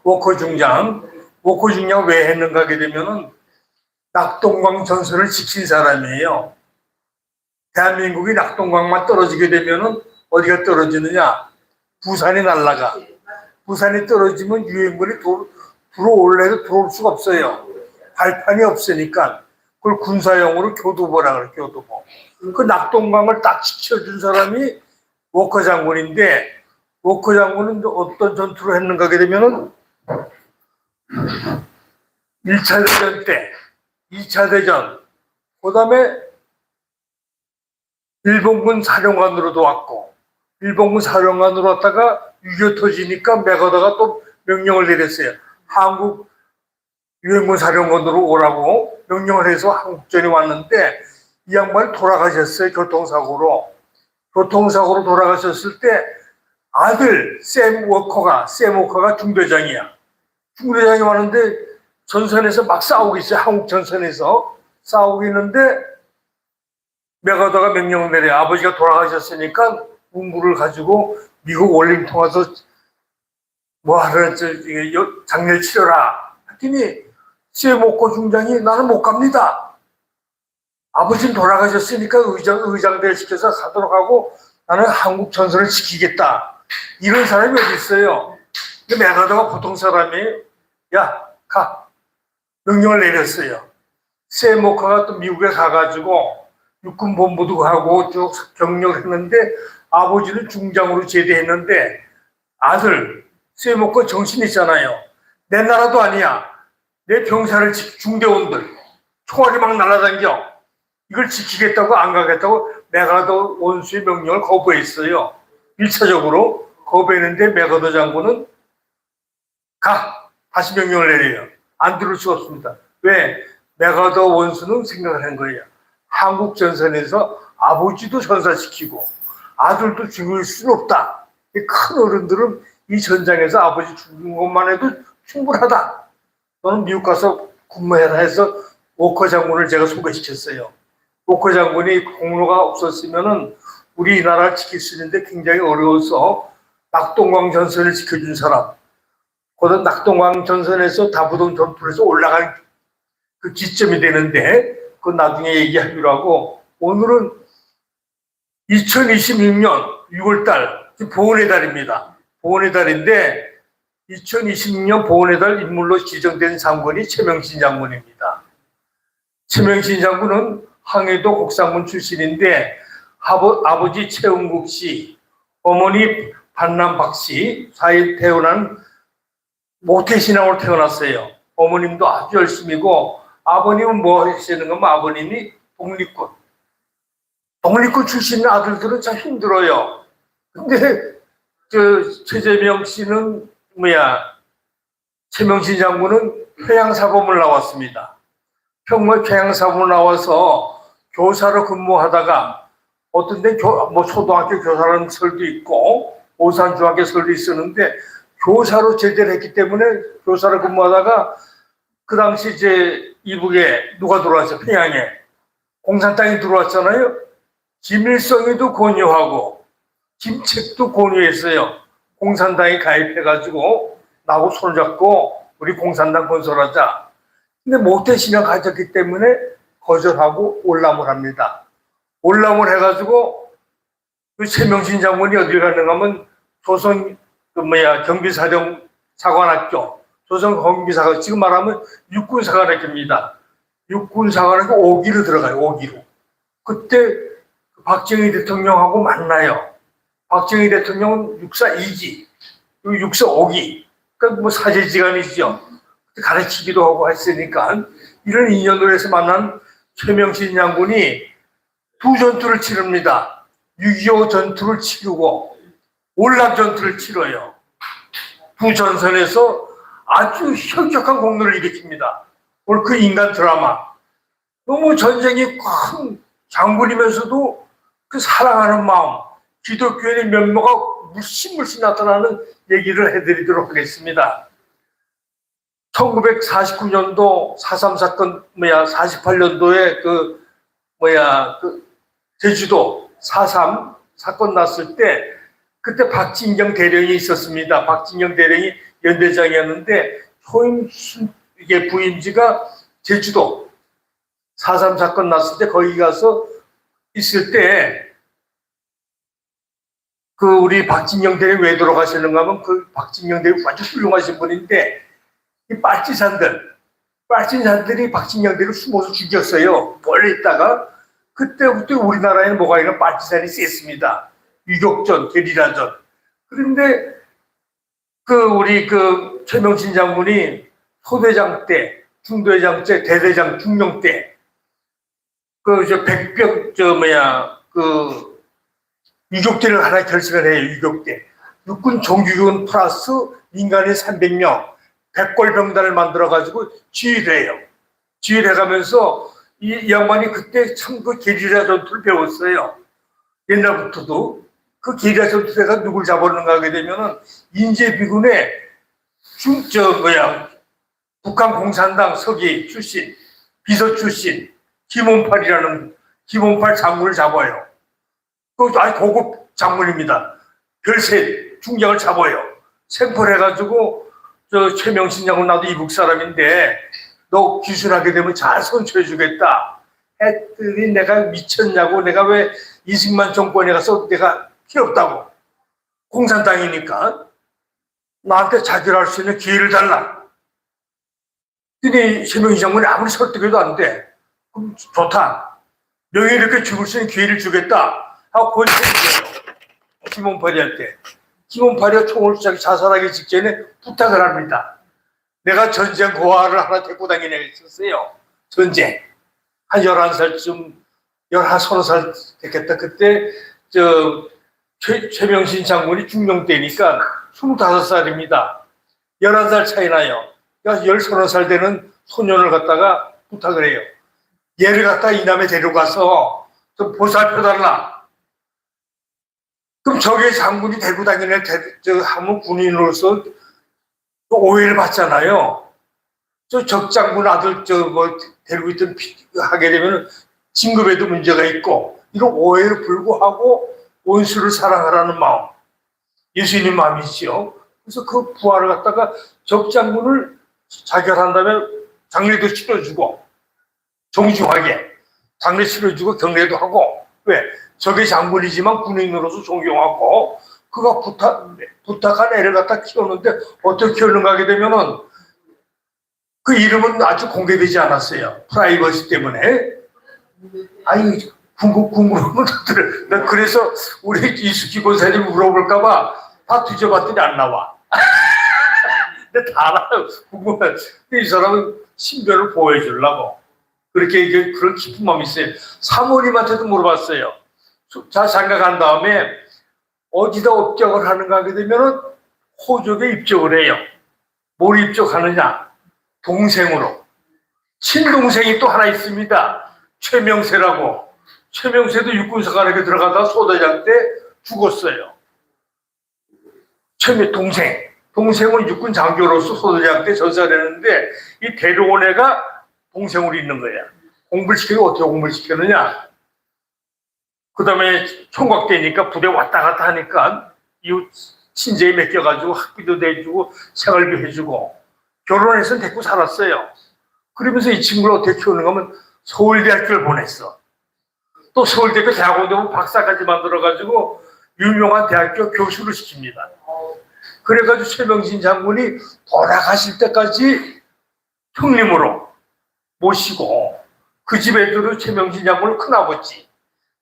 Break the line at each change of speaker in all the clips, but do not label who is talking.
워커 중장. 워커 중장 왜 했는가 하게 되면은 낙동강 전선을 지킨 사람이에요. 대한민국이 낙동강만 떨어지게 되면은 어디가 떨어지느냐? 부산이 날아가. 부산이 떨어지면 유엔군이 들어올래 해도 들어올 수가 없어요. 발판이 없으니까. 그걸 군사용으로 교두보라 그래, 교두보. 그 낙동강을 딱 지켜준 사람이 워커 장군인데, 워커 장군은 어떤 전투를 했는가 하게 되면은 1차 대전 때, 2차 대전, 그 다음에 일본군 사령관으로도 왔고, 일본군 사령관으로 왔다가 6.25 터지니까 맥어더가 또 명령을 내렸어요. 한국 유엔군 사령관으로 오라고 명령을 해서 한국전이 왔는데 이 양반이 돌아가셨어요. 교통사고로. 교통사고로 돌아가셨을 때 아들 샘 워커가 중대장이야. 중대장이 왔는데 전선에서 막 싸우고 있어요. 한국 전선에서 싸우고 있는데 맥어더가 명령을 내려. 아버지가 돌아가셨으니까 문구를 가지고 미국 월링턴 와서 뭐하러 장례 치러라 했더니 샘 워커 중장이 나는 못 갑니다. 아버지는 돌아가셨으니까 의장대를 시켜서 가도록 하고 나는 한국 전선을 지키겠다. 이런 사람이 어디 있어요. 근데 맥어더가 보통 사람이에요. 야, 가. 명령을 내렸어요. 샘 워커가 또 미국에 가가지고 육군본부도 하고 쭉 경력을 했는데 아버지는 중장으로 제대했는데 아들 샘 워커 정신 있잖아요. 내 나라도 아니야. 내 병사를 중대원들 총알이 막 날아다녀. 이걸 지키겠다고 안 가겠다고 맥어더 원수의 명령을 거부했어요. 1차적으로 거부했는데 맥어더 장군은 가! 다시 명령을 내려요. 안 들을 수 없습니다. 왜? 맥어더 원수는 생각을 한 거예요. 한국 전선에서 아버지도 전사시키고 아들도 죽일 수는 없다. 큰 어른들은 이 전장에서 아버지 죽은 것만 해도 충분하다. 너는 미국 가서 근무해라 해서 워커 장군을 제가 소개시켰어요. 워커 장군이 공로가 없었으면은 우리나라를 지킬 수 있는데 굉장히 어려워서 낙동강 전선을 지켜준 사람. 그런 낙동강 전선에서 다부동 전투를 해서 올라간 그 기점이 되는데 그건 나중에 얘기하기로 하고 오늘은 2026년 6월달 보훈의 달입니다. 보훈의 달인데 2026년 보훈의 달 인물로 지정된 장군이 최명신 장군입니다. 최명신 장군은 항해도 곡상군 출신인데 아버지 최은국 씨, 어머니 반남박 씨 사이에 태어난 모태신앙으로 태어났어요. 어머님도 아주 열심히고 아버님은 뭐 하시는 거면 아버님이 독립군 출신 아들들은 참 힘들어요. 근데 최재명 씨는 최명신 장군은 평양사범을 나왔습니다. 평양사범을 나와서 교사로 근무하다가 어떤 데 초등학교 교사라는 설도 있고 오산중학교 설도 있었는데 교사로 제대를 했기 때문에 교사로 근무하다가 그 당시 이제 이북에 누가 들어왔어요? 평양에 공산당이 들어왔잖아요. 김일성이도 권유하고 김책도 권유했어요. 공산당에 가입해가지고 나하고 손잡고 우리 공산당 건설하자. 근데 모태신앙 가졌기 때문에 거절하고 올람을 합니다. 올람을 해가지고 그 최명신 장군이 어딜 가는가 하면 조선 경비사령 사관학교, 조선 경비사관 지금 말하면 육군사관학교입니다. 육군사관학교 5기로 들어가요. 5기로. 그때 박정희 대통령하고 만나요. 박정희 대통령은 육사 2기, 육사 5기. 그러니까 사제지간이죠. 가르치기도 하고 했으니까 이런 인연으로 해서 만난 최명신 장군이 두 전투를 치릅니다. 6.25 전투를 치르고 올람 전투를 치러요. 두 전선에서 아주 혁혁한 공로를 일으킵니다. 오늘 그 인간 드라마. 너무 전쟁이 큰 장군이면서도 그 사랑하는 마음, 기독교인의 면모가 물씬 나타나는 얘기를 해드리도록 하겠습니다. 1949년도 4.3 사건, 48년도에 제주도 4.3 사건 났을 때, 그때 박진경 대령이 있었습니다. 박진경 대령이 연대장이었는데 이게 부임지가 제주도 4.3 사건 났을 때 거기 가서 있을 때 그 우리 박진영 대리 왜 돌아가셨는가 하면 그 박진영 대리 아주 훌륭하신 분인데 이 빨진산들이 박진영 대리를 숨어서 죽였어요. 멀리 있다가 그때부터 우리나라에는 뭐가 아니라 빨진산이 셌습니다. 유격전, 게리라전. 그런데 우리 최명신 장군이 소대장 때, 중대장 때, 대대장, 중령 때, 유격대를 하나 결성을 해요, 유격대. 육군 정규군 플러스 민간인 300명, 백골병단을 만들어가지고 지휘를 해요. 지휘를 해가면서 이 양반이 그때 참 그 게리라 전투를 배웠어요. 옛날부터도. 그 게리라 전투에가 누굴 잡았는가 하게 되면은 인제비군의 북한 공산당 서기 출신, 비서 출신, 김원팔 장군을 잡아요. 아주 고급 장군입니다. 별세 중장을 잡아요. 생포해가지고 최명신 장군 나도 이북 사람인데 너 귀순하게 되면 잘 선처해주겠다. 했더니 내가 미쳤냐고, 내가 왜 이승만 정권에 가서 내가 필요 없다고. 공산당이니까 나한테 자결할 수 있는 기회를 달라. 근데 최명신 장군이 아무리 설득해도 안 돼. 그럼 좋다. 명예 이렇게 죽을 수 있는 기회를 주겠다. 하고 권세를 줘요. 김원팔이한테. 김원팔이가 총을 쏘기 자살하기 직전에 부탁을 합니다. 내가 전쟁 고아를 하나 데리고 다니려고 했었어요. 전쟁. 한 11살쯤, 11살 됐겠다. 그때, 최명신 장군이 중령 때니까 25살입니다. 11살 차이 나요. 13살 되는 소년을 갖다가 부탁을 해요. 얘를 갖다가 이남에 데려가서 좀 보살펴달라. 그럼 저게 장군이 데리고 다니는 한문 군인으로서 오해를 받잖아요. 저 적장군 아들 데리고 있던 하게 되면 진급에도 문제가 있고 이런 오해를 불구하고 원수를 사랑하라는 마음, 예수님 마음이지요. 그래서 그 부하를 갖다가 적장군을 자결한다면 장례도 치러주고 정중하게 장례 치러주고 경례도 하고. 왜? 저게 장군이지만 군인으로서 존경하고 그가 부탁한 애를 갖다 키웠는데 어떻게 키웠는가 하게 되면은 그 이름은 아주 공개되지 않았어요. 프라이버시 때문에. 아니 궁금한 것들. 나 그래서 우리 이수기 권사님 물어볼까봐 다 뒤져봤더니 안 나와. 근데 다 알아요. 궁금해. 이 사람은 신변을 보여주려고 그렇게 그런 깊은 마음이 있어요. 사모님한테도 물어봤어요. 자, 장가간 다음에 어디다 업적을 하는가 하게 되면은 호족에 입적을 해요. 뭘 입적하느냐? 동생으로. 친동생이 또 하나 있습니다. 최명세라고. 최명세도 육군사관학교 들어가다가 소대장 때 죽었어요. 동생은 육군 장교로서 소대장 때 전사를 했는데 이 데려온 애가 동생으로 있는 거야. 공부를 시키고 어떻게 공부를 시켰느냐? 그 다음에 총각되니까 부대 왔다 갔다 하니까 이웃 친제에 맡겨가지고 학비도 내주고 생활비 해주고 결혼해서 데리고 살았어요. 그러면서 이 친구를 어떻게 키우는가 하면 서울대학교를 보냈어. 또 서울대학교 대학원도 박사까지 만들어가지고 유명한 대학교 교수를 시킵니다. 그래가지고 최명신 장군이 돌아가실 때까지 형님으로 모시고 그 집 애들은 최명신 장군은 큰아버지,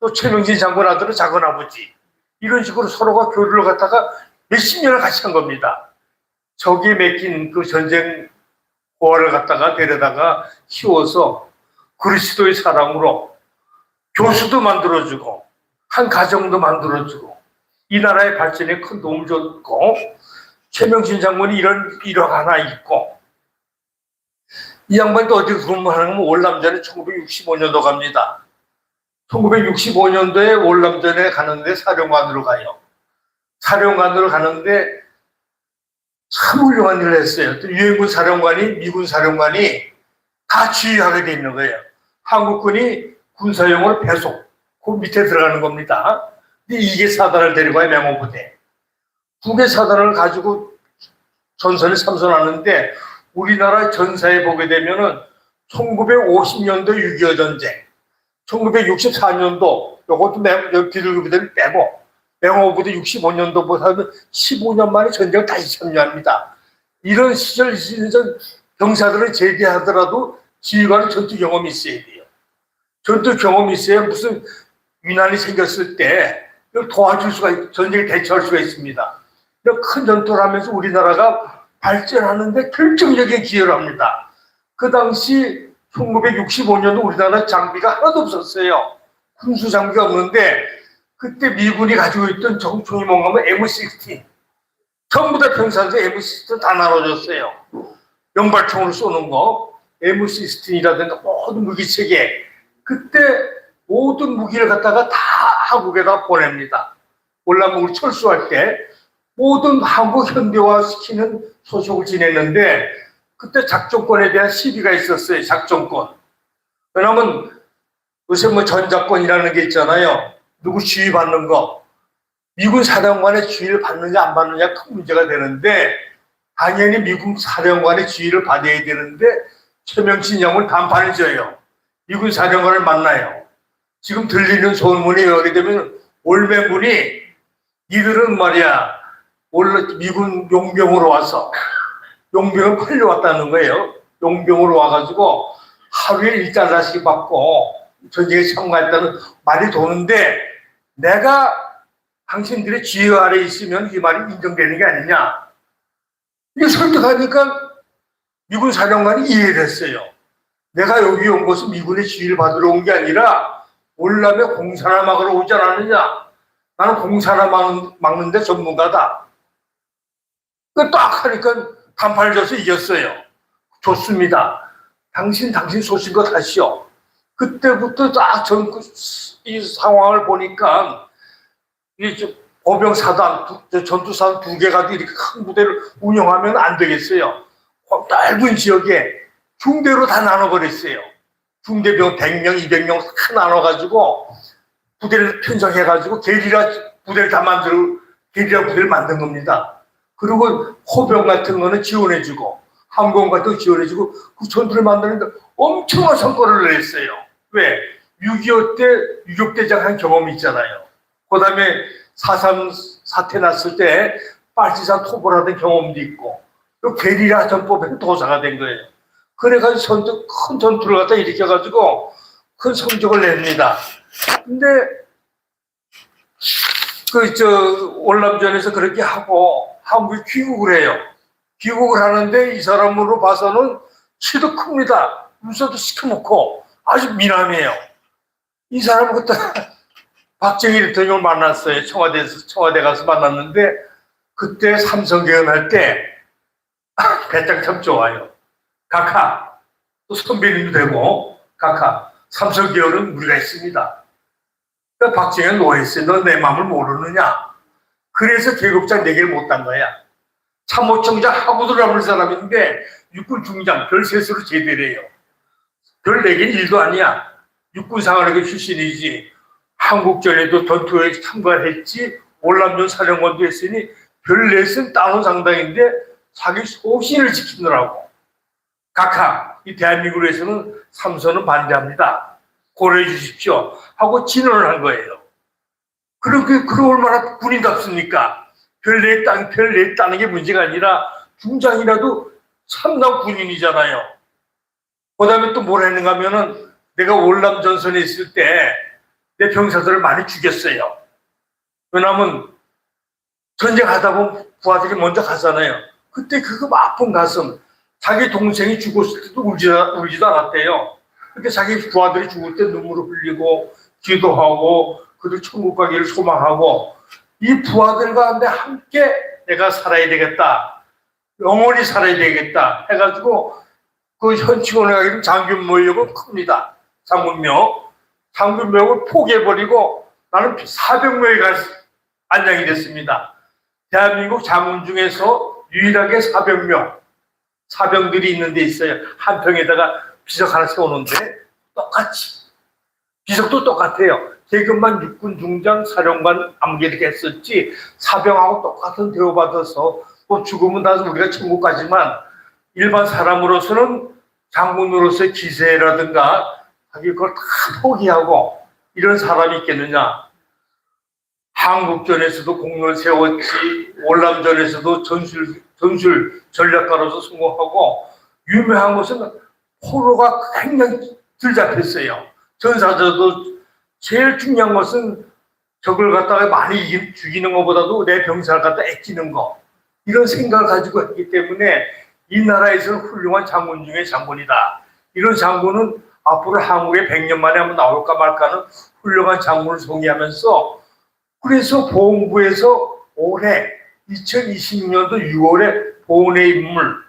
또 최명신 장군 아들은 작은아버지, 이런 식으로 서로가 교류를 갖다가 몇십 년을 같이 한 겁니다. 저기에 맡긴 그 전쟁 고아를 갖다가 데려다가 키워서 그리스도의 사랑으로 교수도 만들어주고 한 가정도 만들어주고 이 나라의 발전에 큰 도움을 줬고, 최명신 장군이 이런 일화가 하나 있고, 이 양반이 또 어디 근무하는 건 월남전에 1965년도 갑니다. 1965년도에 월남전에 가는데 사령관으로 가요. 사령관으로 가는데 참 훌륭한 일을 했어요. 또 유엔군 사령관이, 미군 사령관이 다 지휘하게 돼 있는 거예요. 한국군이 군사용으로 배속, 그 밑에 들어가는 겁니다. 근데 2개 사단을 데리고 와요, 맹호부대. 2개 사단을 가지고 전선에 참선하는데 우리나라 전사에 보게 되면은 1950년도 6.25 전쟁, 1964년도 요것도 비둘기부대를 빼고 맹호부대 65년도보다는 15년 만에 전쟁을 다시 참여합니다. 이런 시절 병사들을 제대하더라도 지휘관은 전투 경험이 있어야 돼요. 전투 경험이 있어야 무슨 위난이 생겼을 때 도와줄 수가 있고 전쟁에 대처할 수가 있습니다. 큰 전투를 하면서 우리나라가 발전하는데 결정적인 기여를 합니다. 그 당시 1965년도 우리나라 장비가 하나도 없었어요. 군수 장비가 없는데 그때 미군이 가지고 있던 총이 뭔가 하면 M16 전부 다 병사들 M16 다 나눠줬어요. 연발총으로 쏘는 거 M16이라든가 모든 무기체계 그때 모든 무기를 갖다가 다 한국에다 보냅니다. 월남국을 철수할 때 모든 한국 현대화 시키는 소속을 지냈는데 그때 작전권에 대한 시비가 있었어요. 작전권. 왜냐하면 요새 뭐 전작권이라는 게 있잖아요. 누구 지휘 받는 거. 미군 사령관의 지휘를 받느냐 안 받느냐 큰 문제가 되는데 당연히 미군 사령관의 지휘를 받아야 되는데 최명신 형은 간판을 줘요. 미군 사령관을 만나요. 지금 들리는 소문이 여기 되면 올매군이 이들은 말이야 원래 미군 용병으로 와서 용병을 팔려왔다는 거예요. 용병으로 와가지고 하루에 1달러씩 받고 전쟁에 참가했다는 말이 도는데 내가 당신들의 지휘 아래 있으면 이 말이 인정되는 게 아니냐. 이게 설득하니까 미군 사령관이 이해를 했어요. 내가 여기 온 것은 미군의 지휘를 받으러 온 게 아니라 월남에 공사나 막으러 오지 않았느냐. 나는 공사나 막는데 전문가다. 딱 하니까 간판을 줘서 이겼어요. 좋습니다. 당신 소신껏 하시오. 그때부터 딱 이 상황을 보니까 이 보병사단, 전투사단 2개가 이렇게 큰 부대를 운영하면 안 되겠어요. 넓은 지역에 중대로 다 나눠버렸어요. 중대병 100명, 200명 다 나눠가지고 부대를 편성해가지고 게리라 부대를 만든 겁니다. 그리고 호병 같은 거는 지원해주고 항공 같은 거 지원해주고 그 전투를 만드는데 엄청난 성과를 냈어요. 왜? 6.25 때 유격대장 한 경험이 있잖아요. 그 다음에 4.3 사태 났을 때 빨치산 토벌하던 경험도 있고 또 게리라 전법에는 도사가 된 거예요. 그래가지고 큰 전투를 갖다 일으켜가지고 큰 성적을 냅니다. 근데 월남전에서 그렇게 하고 한국에 귀국을 해요. 귀국을 하는데 이 사람으로 봐서는 키도 큽니다. 눈썹도 시커멓고 아주 미남이에요. 이 사람은 그때 박정희 대통령을 만났어요. 청와대 가서 만났는데 그때 삼성 개헌할 때 배짱 참 좋아요. 각하 또 선배님도 되고 각하 삼성 개헌은 우리가 있습니다. 그러니까 박정희는 노했어요. 너 내 마음을 모르느냐. 그래서 계급장 4개를 못 딴 거야. 참모총장 하고 들어가는 사람인데 육군 중장 별 3수로 제대를 해요. 별 4개는 1도 아니야. 육군상하학교 출신이지. 한국전에도 전투에 참가했지. 월남전 사령관도 했으니 별 4수는 따놓은 상당인데 자기 소신을 지키느라고. 각하, 이 대한민국에서는 삼선은 반대합니다. 고려해 주십시오. 하고 진언을 한 거예요. 그렇게 얼마나 군인답습니까? 별 따는 게 문제가 아니라 중장이라도 참남 군인이잖아요. 그 다음에 또 뭘 했는가 하면은 내가 월남 전선에 있을 때 내 병사들을 많이 죽였어요. 왜냐하면 전쟁하다 보면 부하들이 먼저 가잖아요. 그때 그거 아픈 가슴, 자기 동생이 죽었을 때도 울지도 않았대요. 근데 자기 부하들이 죽을 때 눈물을 흘리고 기도하고 그들 천국 가기를 소망하고 이 부하들과 함께 내가 살아야 되겠다. 영원히 살아야 되겠다. 해가지고 그 현충원에 가기는 장균모역은 큽니다. 장군묘역을 포기해버리고 나는 사병묘에 가서 안양이 됐습니다. 대한민국 장군 중에서 유일하게 사병들이 있는 데 있어요. 한 평에다가 비석 하나 세우는데 똑같이 비석도 똑같아요. 계급만 육군 중장 사령관 암기 이렇게 했었지 사병하고 똑같은 대우받아서 뭐 죽으면 다 우리가 천국 가지만 일반 사람으로서는 장군으로서의 기세라든가 자기 그걸 다 포기하고 이런 사람이 있겠느냐. 한국전에서도 공로를 세웠지, 월남전에서도 전술 전략가로서 성공하고, 유명한 것은 포로가 굉장히 들잡혔어요. 전사자도 제일 중요한 것은 적을 갖다가 많이 죽이는 것보다도 내 병사를 갖다 아끼는 거, 이런 생각을 가지고 했기 때문에 이 나라에서는 훌륭한 장군 중에 장군이다. 이런 장군은 앞으로 한국에 100년 만에 한번 나올까 말까는 훌륭한 장군을 소개하면서, 그래서 보훈부에서 올해 2026년도 6월에 보훈의 인물,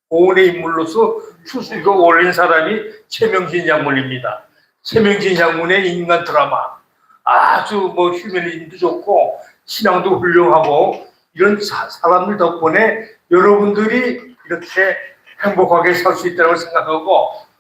보훈의 인물로서 수수가 올린 사람이 최명진 장군입니다. 최명진 장군의 인간 드라마, 아주 뭐 휴머니즘도 좋고 신앙도 훌륭하고, 이런 사람들 덕분에 여러분들이 이렇게 행복하게 살 수 있다고 생각하고,